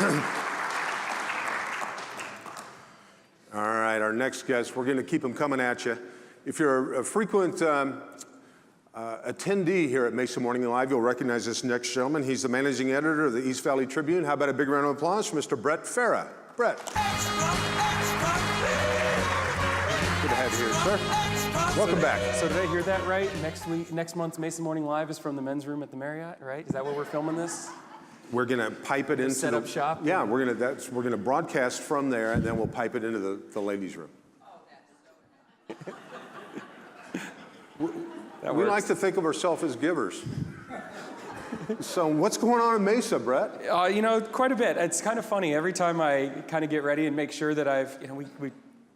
All right, our next guest, we're going to keep them coming at you. If you're a frequent attendee here at Mesa Morning Live, you'll recognize this next gentleman. He's the managing editor of the East Valley Tribune. How about a big round of applause for Mr. Brett Fera? Brett. Good to have you here, sir. Welcome back. So did I hear that right? Next month's Mesa Morning Live is from the men's room at the Marriott, right? Is that where we're filming this? We're going to pipe it into set up shop. Yeah, we're going to broadcast from there, and then we'll pipe it into the ladies' room. We like to think of ourselves as givers. So what's going on in Mesa, Brett? You know, quite a bit. It's kind of funny. Every time I kind of get ready and make sure that we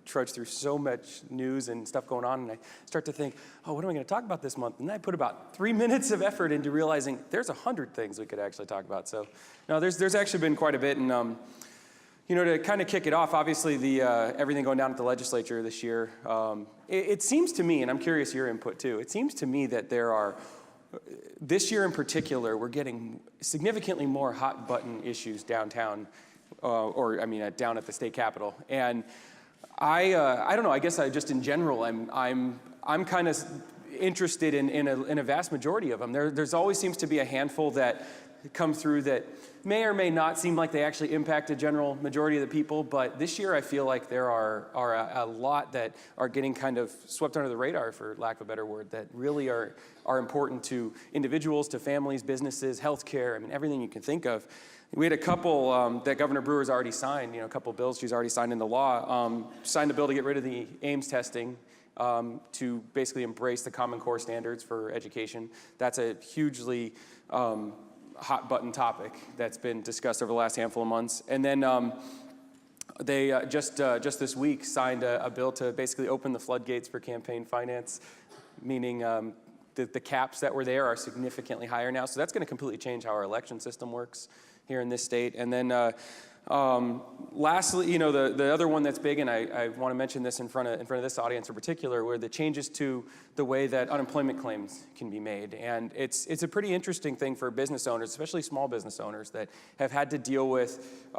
trudge through so much news and stuff going on, and I start to think, oh, what am I going to talk about this month? And then I put about 3 minutes of effort into realizing there's 100 things we could actually talk about. So, no, there's actually been quite a bit. And, you know, to kind of kick it off, obviously the everything going down at the legislature this year, it seems to me, and I'm curious your input too, it seems to me that there are, this year in particular, we're getting significantly more hot button issues downtown, down at the state capitol. And I don't know, I guess I just in general, I'm kind of interested in a vast majority of them. There's always seems to be a handful that come through that may or may not seem like they actually impact a general majority of the people, but this year I feel like there are a lot that are getting kind of swept under the radar, for lack of a better word, that really are important to individuals, to families, businesses, healthcare, I mean, everything you can think of. We had a couple that Governor Brewer's already signed, a couple bills she's already signed into law, signed a bill to get rid of the Ames testing, to basically embrace the Common Core standards for education. That's a hugely hot button topic that's been discussed over the last handful of months. And then they just this week signed a bill to basically open the floodgates for campaign finance, meaning the caps that were there are significantly higher now. So that's going to completely change how our election system works here in this state. And then lastly, the other one that's big, and I want to mention this in front of this audience in particular, were the changes to the way that unemployment claims can be made. And it's a pretty interesting thing for business owners, especially small business owners, that have had to deal with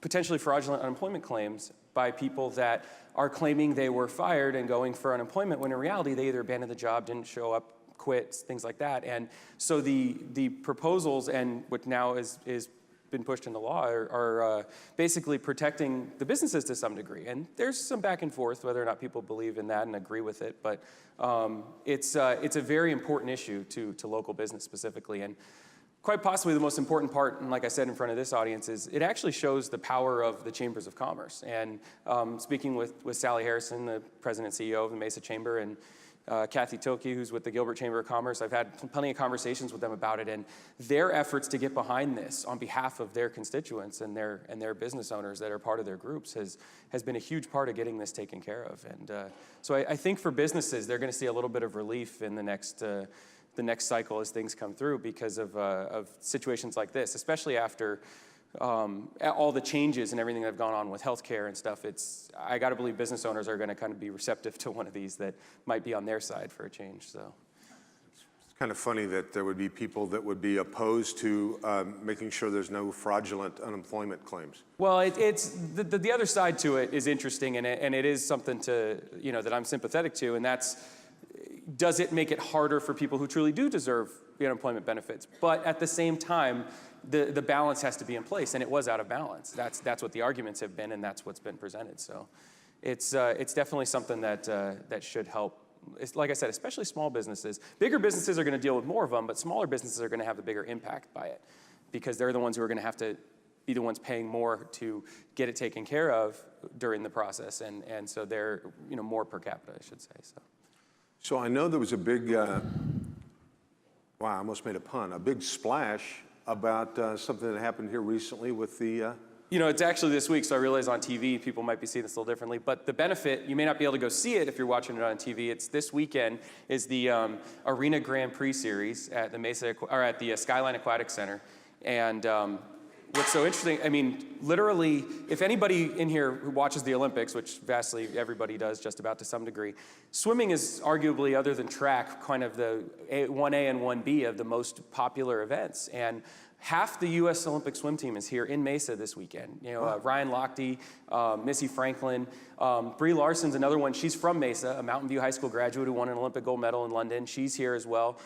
potentially fraudulent unemployment claims by people that are claiming they were fired and going for unemployment, when in reality they either abandoned the job, didn't show up, quit, things like that. And so the proposals, and what now is been pushed into law, are basically protecting the businesses to some degree. And there's some back and forth whether or not people believe in that and agree with it, but it's a very important issue to local business specifically. And quite possibly the most important part, and like I said in front of this audience, is it actually shows the power of the chambers of commerce. And speaking with Sally Harrison, the president and CEO of the Mesa Chamber, and Kathy Tilke, who's with the Gilbert Chamber of Commerce, I've had plenty of conversations with them about it, and their efforts to get behind this on behalf of their constituents and their business owners that are part of their groups has been a huge part of getting this taken care of. And so I think for businesses, they're going to see a little bit of relief in the next cycle as things come through because of situations like this, especially after all the changes and everything that have gone on with healthcare and stuff. I got to believe business owners are going to kind of be receptive to one of these that might be on their side for a change. So it's kind of funny that there would be people that would be opposed to making sure there's no fraudulent unemployment claims. Well, it's the other side to it is interesting, and it is something to that I'm sympathetic to, and that's, does it make it harder for people who truly do deserve the unemployment benefits? But at the same time, the balance has to be in place, and it was out of balance. That's what the arguments have been, and that's what's been presented. So it's definitely something that should help. It's, like I said, especially small businesses. Bigger businesses are going to deal with more of them, but smaller businesses are going to have a bigger impact by it because they're the ones who are going to have to be the ones paying more to get it taken care of during the process, and so they're more per capita, I should say. So I know there was a big, wow, I almost made a pun, a big splash about something that happened here recently with the... it's actually this week, so I realize on TV people might be seeing this a little differently, but the benefit, you may not be able to go see it if you're watching it on TV. It's this weekend, is the Arena Grand Prix series at the Mesa, or at the Skyline Aquatic Center. And what's so interesting, I mean, literally, if anybody in here who watches the Olympics, which vastly everybody does just about to some degree, swimming is arguably, other than track, kind of the 1A and 1B of the most popular events. And half the U.S. Olympic swim team is here in Mesa this weekend. Ryan Lochte, Missy Franklin, Brie Larson's another one. She's from Mesa, a Mountain View High School graduate who won an Olympic gold medal in London. She's here as well.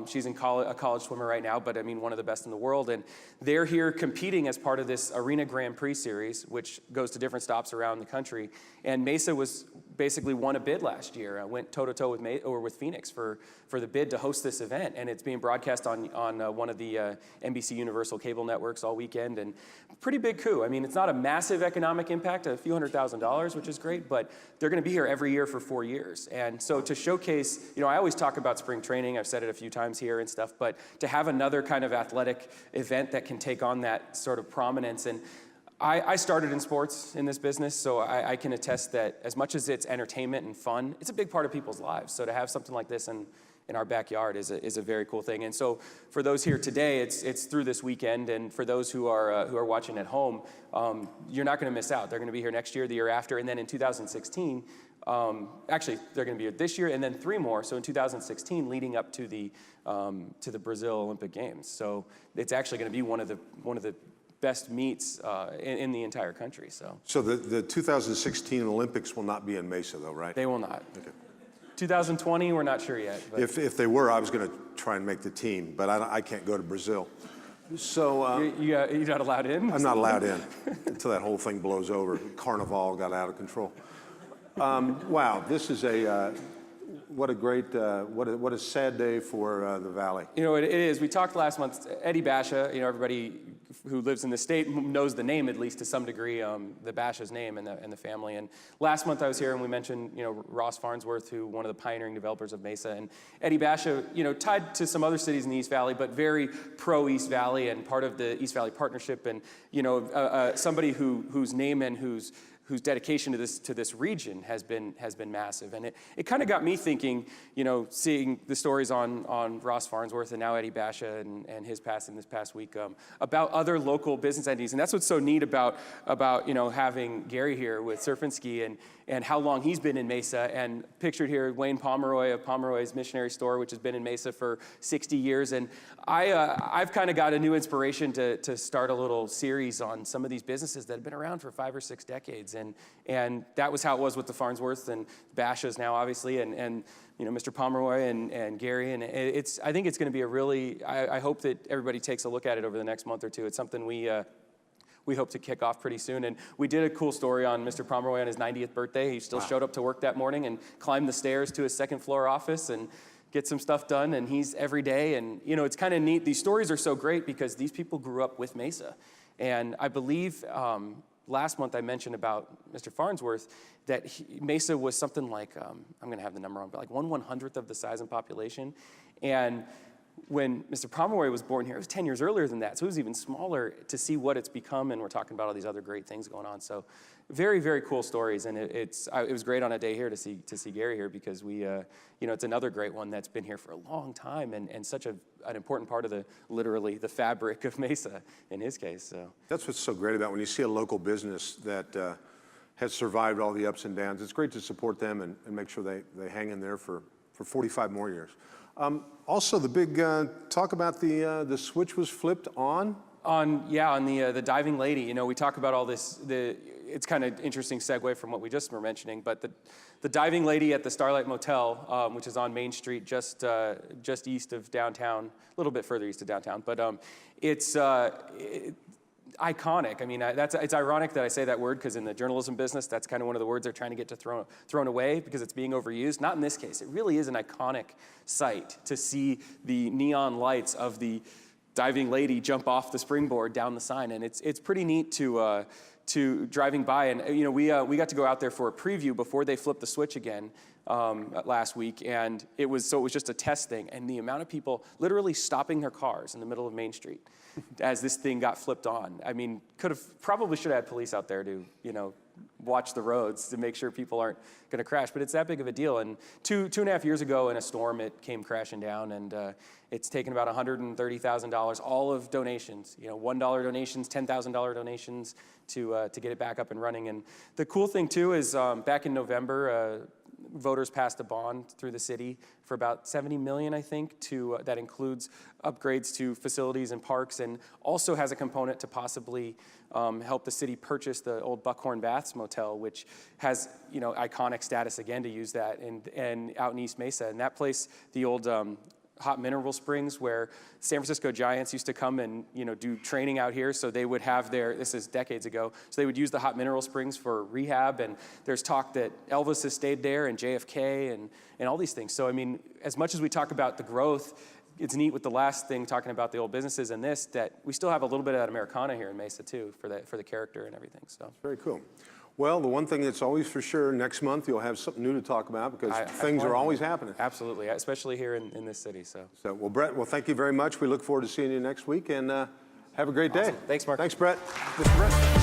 She's a college swimmer right now, but I mean, one of the best in the world. And they're here competing as part of this Arena Grand Prix series, which goes to different stops around the country. And Mesa was basically won a bid last year. Went toe-to-toe with Phoenix for the bid to host this event. And it's being broadcast on one of the NBC Universal cable networks all weekend. And pretty big coup. I mean, it's not a massive economic impact, a few $100,000, which is great, but they're going to be here every year for 4 years. And so to showcase, I always talk about spring training. I've said it a few times here and stuff, but to have another kind of athletic event that can take on that sort of prominence. And I started in sports in this business, so I can attest that as much as it's entertainment and fun, it's a big part of people's lives. So to have something like this in our backyard is a very cool thing. And so for those here today, it's through this weekend, and for those who are watching at home, you're not going to miss out. They're going to be here next year, the year after, and then in 2016. Actually, they're going to be here this year, and then 3 more. So in 2016, leading up to the Brazil Olympic Games. So it's actually going to be one of the best meets in the entire country. So the 2016 Olympics will not be in Mesa, though, right? They will not. Okay. 2020, we're not sure yet. But. If they were, I was going to try and make the team, but I can't go to Brazil. So you're not allowed in? I'm not allowed in until that whole thing blows over. Carnival got out of control. Wow, this is what a great, what a sad day for the Valley. It is. We talked last month, Eddie Basha, everybody who lives in the state knows the name, at least to some degree, the Basha's name and the family. And last month I was here and we mentioned, Ross Farnsworth, who one of the pioneering developers of Mesa. And Eddie Basha, tied to some other cities in the East Valley, but very pro-East Valley and part of the East Valley Partnership. And, somebody whose name and whose dedication to this region has been massive. And it kind of got me thinking, seeing the stories on Ross Farnsworth and now Eddie Basha and his passing this past week, about other local business entities. And that's what's so neat about having Gary here with Surf and Ski and how long he's been in Mesa. And pictured here, Wayne Pomeroy of Pomeroy's Missionary Store, which has been in Mesa for 60 years. And I've kind of got a new inspiration to start a little series on some of these businesses that have been around for 5 or 6 decades. And that was how it was with the Farnsworths and Bashas now, obviously, and Mr. Pomeroy and Gary. And I think it's going to be a really, I hope that everybody takes a look at it over the next month or two. It's something we hope to kick off pretty soon. And we did a cool story on Mr. Pomeroy on his 90th birthday. He still showed up to work that morning and climbed the stairs to his 2nd floor office and get some stuff done. And he's every day. And, it's kind of neat. These stories are so great because these people grew up with Mesa. And I believe last month I mentioned about Mr. Farnsworth that Mesa was something like, I'm going to have the number wrong, but like 1/100th of the size and population. And when Mr. Pomeroy was born here, it was 10 years earlier than that. So it was even smaller to see what it's become. And we're talking about all these other great things going on. So very, very cool stories. And it was great on a day here to see Gary here because it's another great one that's been here for a long time and such an important part of literally the fabric of Mesa in his case. So that's what's so great about when you see a local business that has survived all the ups and downs. It's great to support them and make sure they hang in there for 45 more years. Also, the big talk about the switch was flipped on the diving lady. We talk about all this. It's kind of interesting segue from what we just were mentioning, but the diving lady at the Starlight Motel, which is on Main Street, just east of downtown, a little bit further east of downtown, but it's iconic. I mean, it's ironic that I say that word because in the journalism business, that's kind of one of the words they're trying to get thrown away because it's being overused. Not in this case. It really is an iconic sight to see the neon lights of the diving lady jump off the springboard down the sign, and it's pretty neat to driving by. And we got to go out there for a preview before they flipped the switch again last week, and it was just a test thing. And the amount of people literally stopping their cars in the middle of Main Street as this thing got flipped on. I mean, probably should have had police out there to watch the roads to make sure people aren't going to crash. But it's that big of a deal. And two and a half years ago in a storm, it came crashing down, and it's taken about $130,000, all of donations, $1 donations, $10,000 donations to get it back up and running. And the cool thing too is back in November, voters passed a bond through the city for about 70 million, I think, that includes upgrades to facilities and parks, and also has a component to possibly help the city purchase the old Buckhorn Baths Motel, which has, iconic status again to use that, and out in East Mesa. And that place, the old hot mineral springs, where San Francisco Giants used to come and do training out here, so they would have this is decades ago, so they would use the hot mineral springs for rehab, and there's talk that Elvis has stayed there, and JFK, and all these things. So I mean, as much as we talk about the growth, it's neat with the last thing, talking about the old businesses and this, that we still have a little bit of that Americana here in Mesa too, for the character and everything, so. Very cool. Well, the one thing that's always for sure, next month you'll have something new to talk about, because things are always happening. Absolutely, especially here in this city, so. Well, Brett, thank you very much. We look forward to seeing you next week, and have a great day. Awesome. Thanks, Mark. Thanks, Brett. Mr. Brett.